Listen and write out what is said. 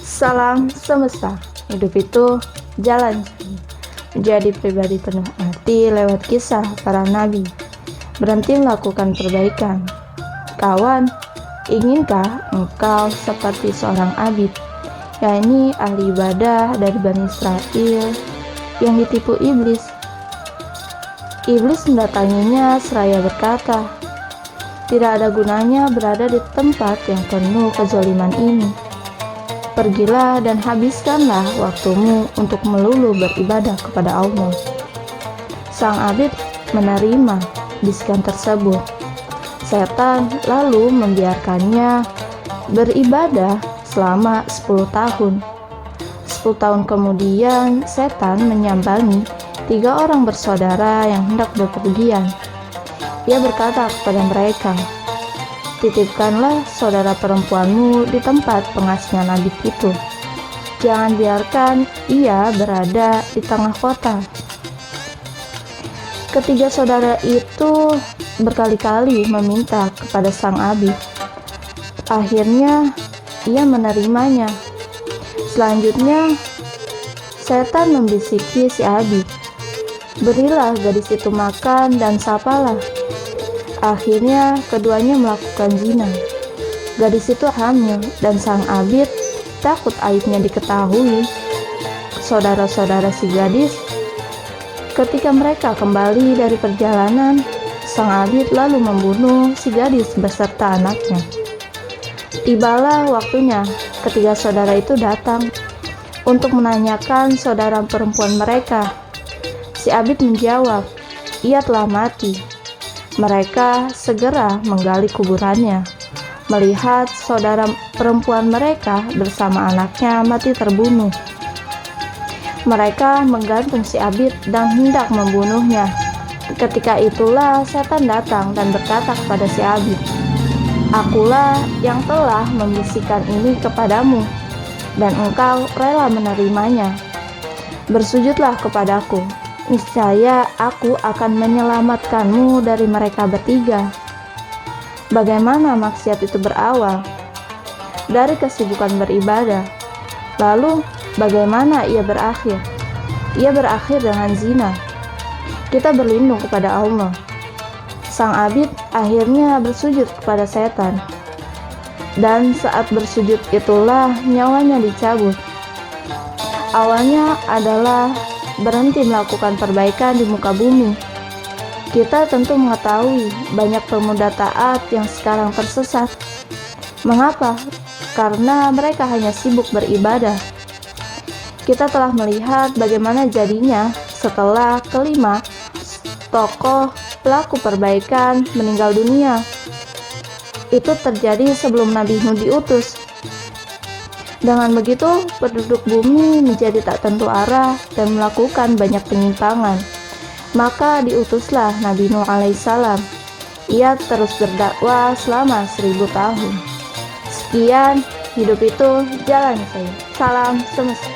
Salam semesta, hidup itu jalan. Menjadi pribadi penuh arti lewat kisah para nabi. Berhenti melakukan perbaikan. Kawan, inginkah engkau seperti seorang abid, yakni ahli ibadah dari Bani Israel yang ditipu iblis? Iblis mendatanginya seraya berkata, "Tidak ada gunanya berada di tempat yang penuh kezaliman ini. Pergilah dan habiskanlah waktumu untuk melulu beribadah kepada Allah." Sang abid menerima bisikan tersebut. Setan lalu membiarkannya beribadah selama 10 tahun. 10 tahun kemudian, setan menyambangi 3 orang bersaudara yang hendak bepergian. Ia berkata kepada mereka, "Titipkanlah saudara perempuanmu di tempat pengasingan abid itu. Jangan biarkan ia berada di tengah kota." Ketiga saudara itu berkali-kali meminta kepada sang abid. Akhirnya ia menerimanya. Selanjutnya setan membisiki si abid, "Berilah gadis itu makan dan sapalah." Akhirnya keduanya melakukan zina. Gadis itu hamil dan sang abid takut aibnya diketahui saudara-saudara si gadis. Ketika mereka kembali dari perjalanan, sang abid lalu membunuh si gadis beserta anaknya. Tibalah waktunya ketiga saudara itu datang untuk menanyakan saudara perempuan mereka. Si abid menjawab, "Ia telah mati." Mereka segera menggali kuburannya, melihat saudara perempuan mereka bersama anaknya mati terbunuh. Mereka menggantung si abid dan hendak membunuhnya. Ketika itulah setan datang dan berkata kepada si abid, "Akulah yang telah membisikkan ini kepadamu, dan engkau rela menerimanya. Bersujudlah kepadaku. Niscaya aku akan menyelamatkanmu dari mereka bertiga." Bagaimana maksiat itu berawal? Dari kesibukan beribadah. Lalu bagaimana ia berakhir? Ia berakhir dengan zina. Kita berlindung kepada Allah. Sang abid akhirnya bersujud kepada setan. Dan saat bersujud itulah nyawanya dicabut. Awalnya adalah berhenti melakukan perbaikan di muka bumi. Kita tentu mengetahui banyak pemuda taat yang sekarang tersesat. Mengapa? Karena mereka hanya sibuk beribadah. Kita telah melihat bagaimana jadinya setelah kelima tokoh pelaku perbaikan meninggal dunia. Itu terjadi sebelum Nabi Nuh diutus. Dengan begitu, penduduk bumi menjadi tak tentu arah dan melakukan banyak penyimpangan. Maka diutuslah Nabi Nuh alaihissalam. Ia terus berdakwah selama 1000 tahun. Sekian, hidup itu jalan saya. Salam semesta.